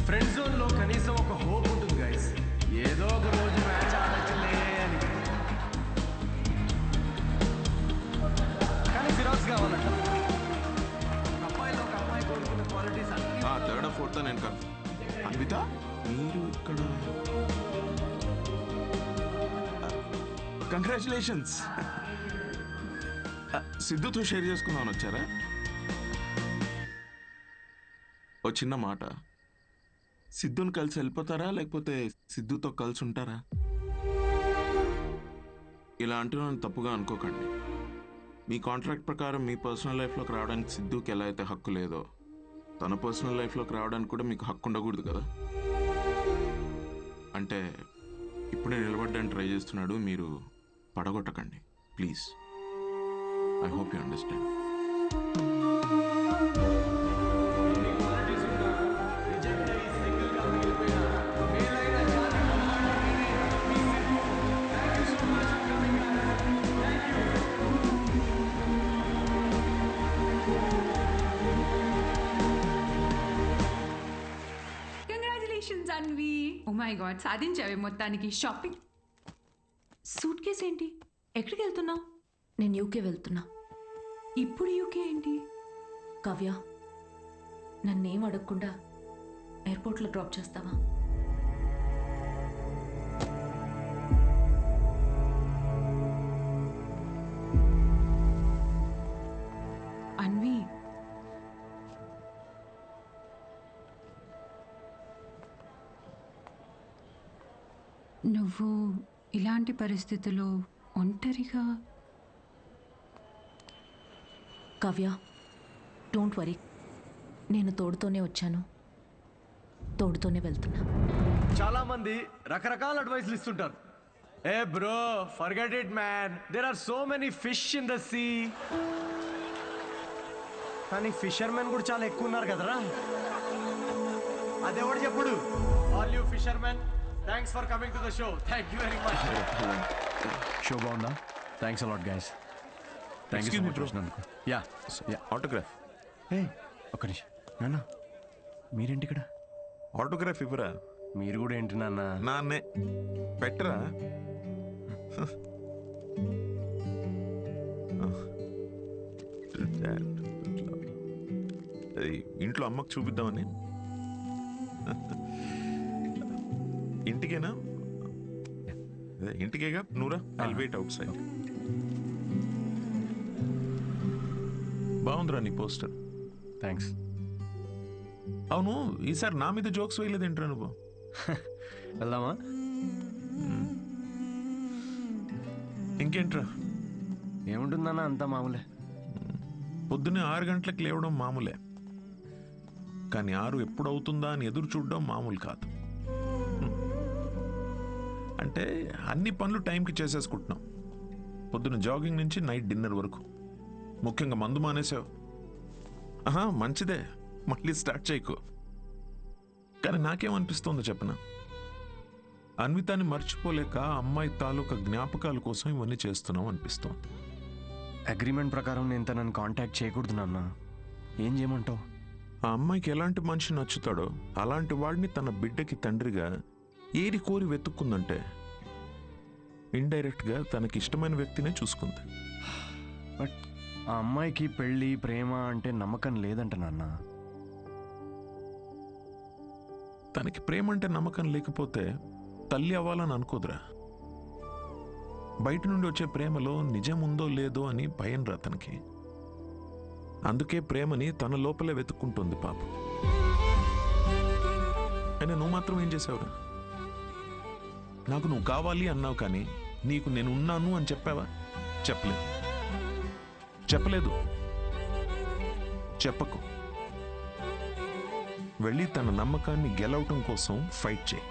Friend జోన్లో కనీసం ఒక హోప్ ఉంటుంది గైస్. ఏదో ఒక రోజు మ్యాచ్ ఆడచ్చులే అని. కానీ ఫిరాక్స్ కావాలంట. అమ్మాయిలో ఒక అమ్మాయి కోరుకున్న క్వాలిటీస్ థర్డ్ ఫోర్త్ నేను అన్విత మీరు ఇక్కడ కంగ్రాచులేషన్స్. సిద్ధుతో షేర్ చేసుకుందామని వచ్చారా? ఓ చిన్న మాట, సిద్ధుని కలిసి వెళ్ళిపోతారా లేకపోతే సిద్ధుతో కలిసి ఉంటారా? ఇలా అంటున్నాను తప్పుగా అనుకోకండి. మీ కాంట్రాక్ట్ ప్రకారం మీ పర్సనల్ లైఫ్లోకి రావడానికి సిద్ధుకి ఎలా అయితే హక్కు లేదో తన పర్సనల్ లైఫ్లోకి రావడానికి కూడా మీకు హక్కు ఉండకూడదు కదా. అంటే ఇప్పుడే నిలబడడానికి ట్రై చేస్తున్నాడు, మీరు పడగొట్టకండి please. I hope you understand. Congratulations Anvi. Oh my God, సాధించావే మొత్తానికి. షాపింగ్. సూట్ కేస్ ఏంటి? ఎక్కడికి వెళ్తున్నావు? నేను యూకే వెళ్తున్నా. ఇప్పుడు యూకే ఏంటి? కావ్య, నన్నేం అడగకుండా ఎయిర్పోర్ట్లో డ్రాప్ చేస్తావా? అన్వి, నువ్వు ఇలాంటి పరిస్థితుల్లో ఒంటరిగా. కావ్య, డోంట్ వరీ, నేను తోడుతోనే వచ్చాను, తోడుతోనే వెళ్తున్నా. చాలా మంది రకరకాల అడ్వైస్లు ఇస్తుంటారు. Hey bro, forget it man, there are so many fish in the sea. కానీ ఫిషర్మెన్ కూడా చాలా ఎక్కువ ఉన్నారు కదరా. అదెవడు చెప్పుడు? All you fishermen, thanks for coming to the show. Thank you very much. Show బాగుందా? Thanks a lot guys. Thank you so much వచ్చినందుకు. Yeah autograph. ఒక్క నిమిషం నాన్న, మీరేంటి ఇక్కడ? ఆటోగ్రాఫ్ ఇవ్వరా? మీరు కూడా ఏంటి నాన్న? నాన్నే పెట్టరా. ఇంట్లో అమ్మకు చూపిద్దామని. ఇంటికేనా? ఇంటికేగా నూరా. I'll wait outside. బాగుందిరా నీ పోస్టర్. థ్యాంక్స్. అవును, ఈసారి నా మీద జోక్స్ వేయలేదు ఏంట్రా నువ్వు? వెళ్దామా? ఇంకేంట్రా? ఏముంటుందన్నా, అంతా మామూలే. పొద్దున్నే 6 గంటలకు లేవడం మామూలే, కానీ 6 ఎప్పుడు అవుతుందా అని ఎదురు చూడడం మామూలు కాదు. అంటే అన్ని పనులు టైంకి చేసేసుకుంటున్నాం. పొద్దున్న జాగింగ్ నుంచి నైట్ డిన్నర్ వరకు. ముఖ్యంగా మందు మానేసావు. మంచిదే, మళ్ళీ స్టార్ట్ చేయకు. కానీ నాకేమనిపిస్తుందో చెప్పనా, అన్వితాన్ని మర్చిపోలేక అమ్మాయి తాలూకా జ్ఞాపకాల కోసం ఇవన్నీ చేస్తున్నాం అనిపిస్తోంది. అగ్రిమెంట్ ప్రకారం నేను తనని కాంటాక్ట్ చేయకూడదు నాన్న. ఏం చేయమంటావు? ఆ అమ్మాయికి ఎలాంటి మనిషి నచ్చుతాడో అలాంటి వాడిని తన బిడ్డకి తండ్రిగా ఏరి కోరి వెతుక్కుందంటే ఇండైరెక్ట్గా తనకి ఇష్టమైన వ్యక్తినే చూసుకుంది. బట్ ఆ అమ్మాయికి పెళ్ళి ప్రేమ అంటే నమ్మకం లేదంట నాన్న. తనకి ప్రేమ అంటే నమ్మకం లేకపోతే తల్లి అవ్వాలని అనుకోదురా. బయట నుండి వచ్చే ప్రేమలో నిజం ఉందో లేదో అని భయం రా తనకి. అందుకే ప్రేమని తన లోపలే వెతుక్కుంటుంది పాపం. అయినా నువ్వు మాత్రం ఏం చేసావురా? నాకు నువ్వు కావాలి అన్నావు, కానీ నీకు నేను ఉన్నాను అని చెప్పావా? చెప్పలేదు. చెప్పకు. వెళ్ళి తన నమ్మకాన్ని గెలవటం కోసం ఫైట్ చేయి.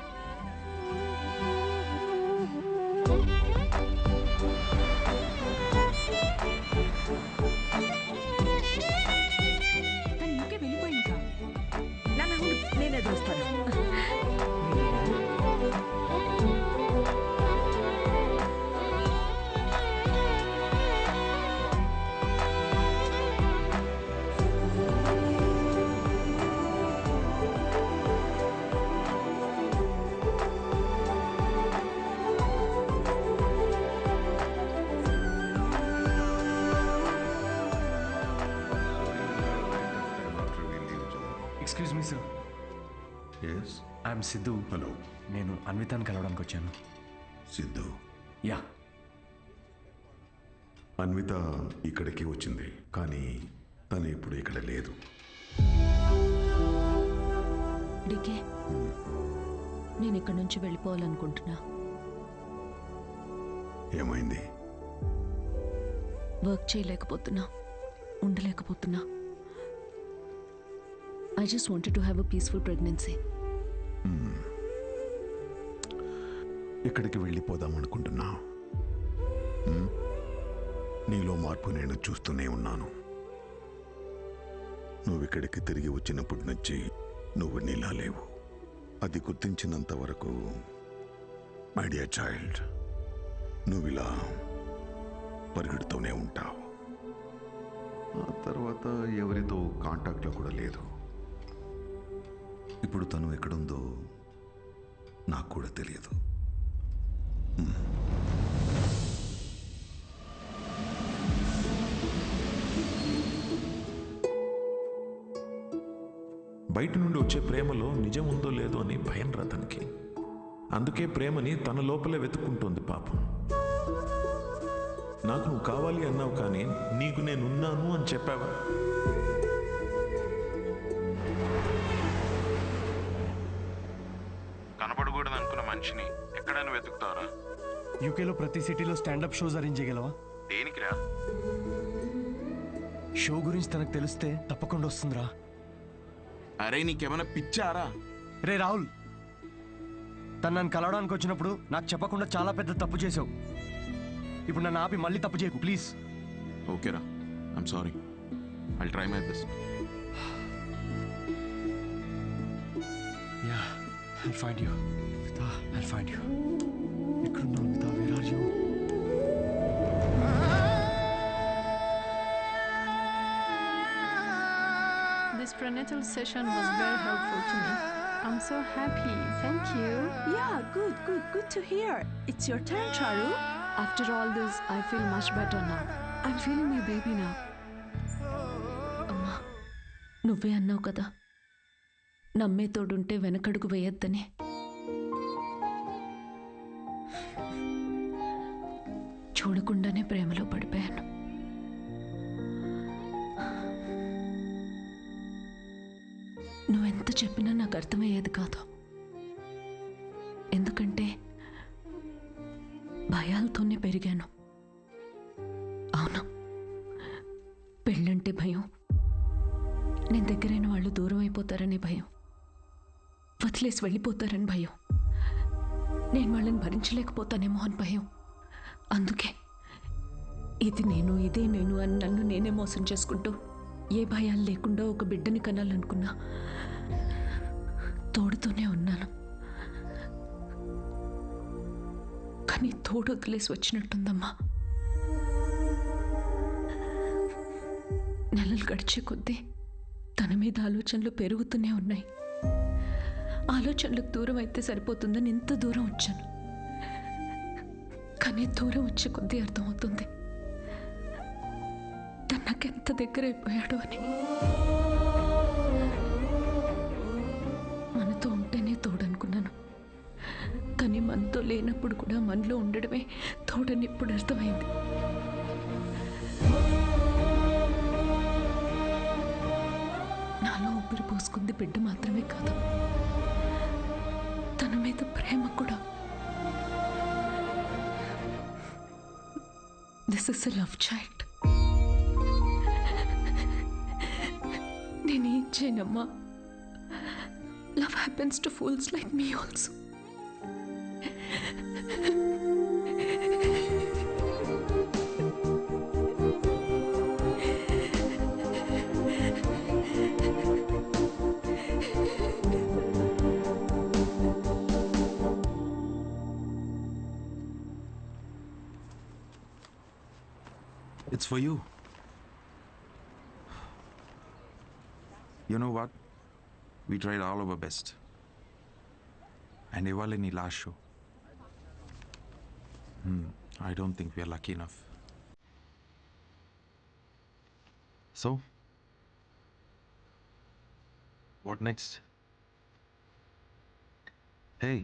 నేనే చూస్తాను. Sir yes I'm Siddhu. Hello నేను అన్వితాన్ని కలవడానికి వచ్చాను. సిద్ధు. యా. అన్విత ఇక్కడికి వచ్చింది, కానీ తను ఇప్పుడు ఇక్కడ లేదు. డికే నేను ఇక్కడి నుంచి వెళ్ళిపోవాలనుకుంటున్నా. ఏమైంది? వర్క్ చేయలేకపోతున్నా, ఉండలేకపోతున్నా. I just wanted to have a peaceful pregnancy. ఎక్కడికి వెళ్ళిపోదాం అనుకుంటున్నా? నీలో మార్పు నేను చూస్తూనే ఉన్నాను. నువ్వు ఇక్కడికి తిరిగి వచ్చినప్పటి నుంచి నువ్వు నీలా లేవు. అది గుర్తించినంత వరకు మై డియర్ చైల్డ్, నువ్వు ఇలా పరిగెడుతూనే ఉంటావు. ఆ తర్వాత ఎవరితో కాంటాక్ట్లో కూడా లేదు. ఇప్పుడు తను ఎక్కడుందో నాకు కూడా తెలియదు. బయట నుండి వచ్చే ప్రేమలో నిజం ఉందో లేదో అని భయం రా తనకి. అందుకే ప్రేమని తన లోపలే వెతుక్కుంటోంది పాపం. నాకు నువ్వు కావాలి అన్నావు, కానీ నీకు నేనున్నాను అని చెప్పావా? కనపడకూడదు అనుకున్న మనిషిని ఎక్కడైనా వెతుకుతావరా? యూకేలో ప్రతి సిటీలో స్టాండప్ షోస్ అరేంజ్ చేయగలవా? దేనికిరా? షో గురించి తనకు తెలిస్తే తప్పకుండా వస్తుందిరా. అరే నీకేమైనా పిచ్చారా? రే రాహుల్, తను నన్ను కలవడానికి వచ్చినప్పుడు నాకు చెప్పకుండా చాలా పెద్ద తప్పు చేసావు. ఇప్పుడు నన్ను ఆపి మళ్ళీ తప్పు చేయకు ప్లీజ్. ఓకేరా, I'm sorry. I'll try my best. Yeah, I'll find you. Vitha, I'll find you. ఎక్కడున్నావు Vitha? Where are you? This prenatal session was very helpful to me. I'm so happy. Thank you. Yeah, good to hear. It's your turn, Charu. After all this, I feel much better now. I'm feeling my baby now. అమ్మా, నువ్వే అన్నావు కదా, నమ్మే తోడుంటే వెనకడుగు వేయొద్దని. చూడకుండానే ప్రేమలో పడిపోయాను. నువ్వెంత చెప్పినా నాకు అర్థమయ్యేది కాదు. ఎందుకంటే భయాలతోనే పెరిగాను. అవును, పెళ్ళంటే భయం, నేను దగ్గరైన వాళ్ళు దూరం అయిపోతారనే భయం, వదిలేసి వెళ్ళిపోతారని భయం, నేను వాళ్ళని భరించలేకపోతానేమో అని భయం. అందుకే ఇది నేను, ఇదే నేను అని నన్ను నేనే మోసం చేసుకుంటూ ఏ భయాలు లేకుండా ఒక బిడ్డని కనాలనుకున్నా. తోడుతోనే ఉన్నాను, కానీ తోడు వదిలేసి వచ్చినట్టుందమ్మా. నెలలు గడిచే కొద్దీ తన మీద ఆలోచనలు పెరుగుతూనే ఉన్నాయి. ఆలోచనలకు దూరం అయితే సరిపోతుందని ఇంత దూరం వచ్చాను, కానీ దూరం వచ్చే కొద్దీ అర్థమవుతుంది తను నాకెంత దగ్గర అయిపోయాడు అని. మనతో ఉంటేనే తోడనుకున్నాను, కానీ మనతో లేనప్పుడు కూడా మనలో ఉండడమే తోడని ఇప్పుడు అర్థమైంది. నాలో ఊపిరి పోసుకుంది బిడ్డ మాత్రమే కాదు, తన మీద ప్రేమ కూడా. This is a love child. నేనేం చేయనమ్మా, love happens to fools like me also. It's for you. You know what? We tried all our best. And ఇవాళ నీ last show. I don't think we are lucky enough. So, What next? Hey,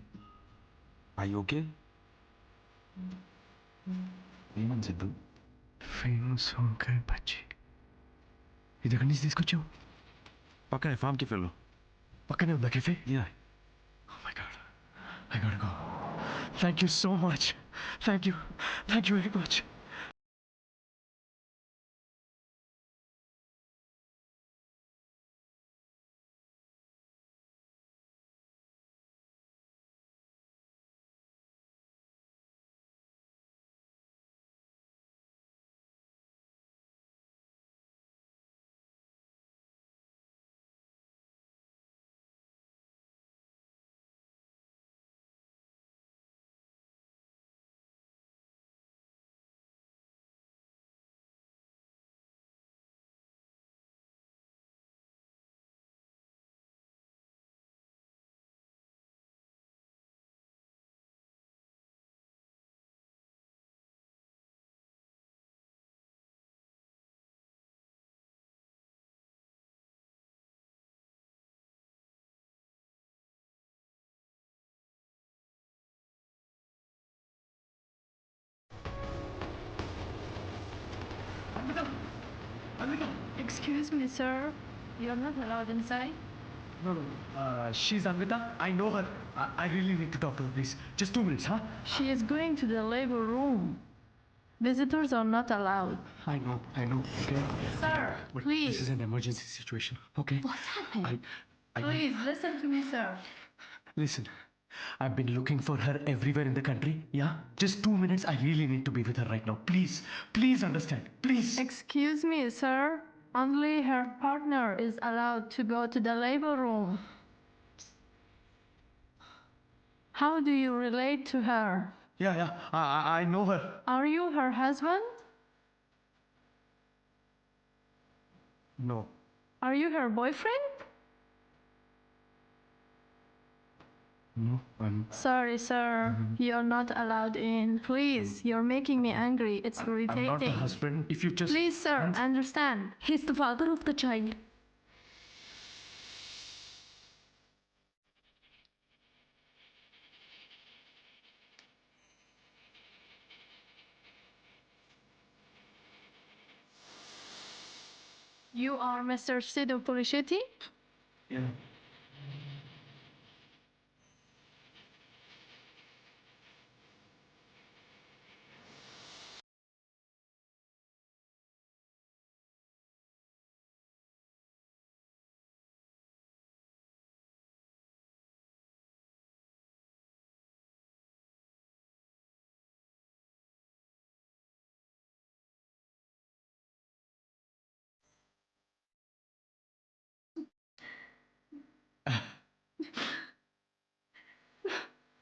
are you okay? ఏమని Siddhu? Famous వంకాయ బజ్జీ ఇది ఎక్కడి నుంచి తీసుకొచ్చావు? పక్కనే ఫామ్కి వెళ్ళు. పక్కనే ఉందా cafe? Yeah. Oh my god. I gotta go. Thank you so much. Thank you. Thank you very much. Excuse me, sir. You're not allowed inside. No, no. She's Anvita. I know her. I really need to talk to her, please. Just 2 minutes, huh? She is going to the labor room. Visitors are not allowed. I know, okay? Sir, But please. this is an emergency situation, okay? What's happening? I Please listen to me, sir. Listen, I've been looking for her everywhere in the country, yeah? Just 2 minutes, I really need to be with her right now. Please understand, please. Excuse me, sir. Only her partner is allowed to go to the labor room. How do you relate to her? Yeah, I know her. Are you her husband? No. Are you her boyfriend? No, I'm... Sorry, sir. You're not allowed in. Please, you're making me angry. It's I'm irritating. not the husband. If you just... Please, sir, understand. He's the father of the child. You are Mr. Sidhu Pulishetty? Yeah.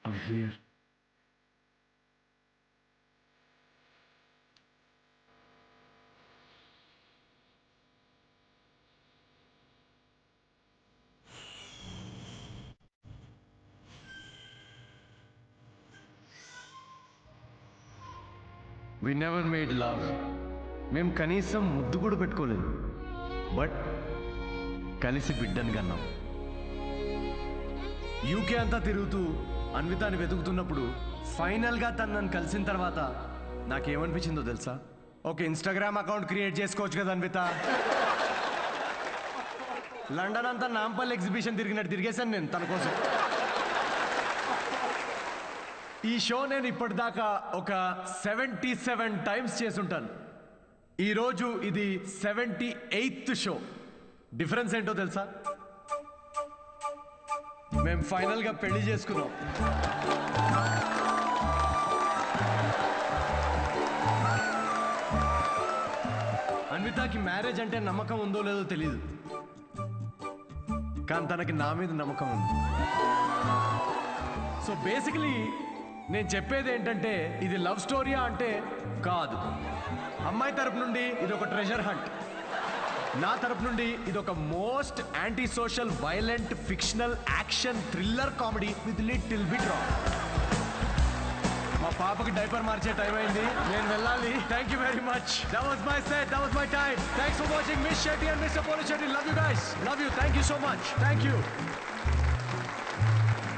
I'm here. We never made love. మేము కనీసం ముద్దు కూడా పెట్టుకోలేదు. But కలిసి బిడ్డని కన్నాం. UK అంతా తిరుగుతూ అన్వితాని వెతుకుతున్నప్పుడు ఫైనల్గా తను నన్ను కలిసిన తర్వాత నాకేమనిపించిందో తెలుసా? ఒక ఇన్స్టాగ్రామ్ అకౌంట్ క్రియేట్ చేసుకోవచ్చు కదా అన్విత. లండన్ అంతా నాంపల్లి ఎగ్జిబిషన్ తిరిగినట్టు తిరిగేశాను నేను తన కోసం. ఈ షో నేను ఇప్పటిదాకా ఒక 77 టైమ్స్ చేసుంటాను. ఈరోజు ఇది 78th షో. డిఫరెన్స్ ఏంటో తెలుసా? మేము ఫైనల్గా పెళ్లి చేసుకున్నాం. అన్వితాకి మ్యారేజ్ అంటే నమ్మకం ఉందో లేదో తెలియదు, కానీ తనకి నా మీద నమ్మకం ఉంది. సో బేసికలీ నేను చెప్పేది ఏంటంటే ఇది లవ్ స్టోరీయా అంటే కాదు. అమ్మాయి తరపు నుండి ఇది ఒక ట్రెజర్ హంట్, నా తరపు నుండి ఇది ఒక most anti social violent fictional action thriller comedy with little bit raw. మా పాపకి డైపర్ మార్చే టైం అయింది, నేను వెళ్ళాలి. Thank you very much. That was my set, that was my time. Thanks for watching miss Shetty and mister Polishetty. Love you guys, love you. Thank you so much. Thank you.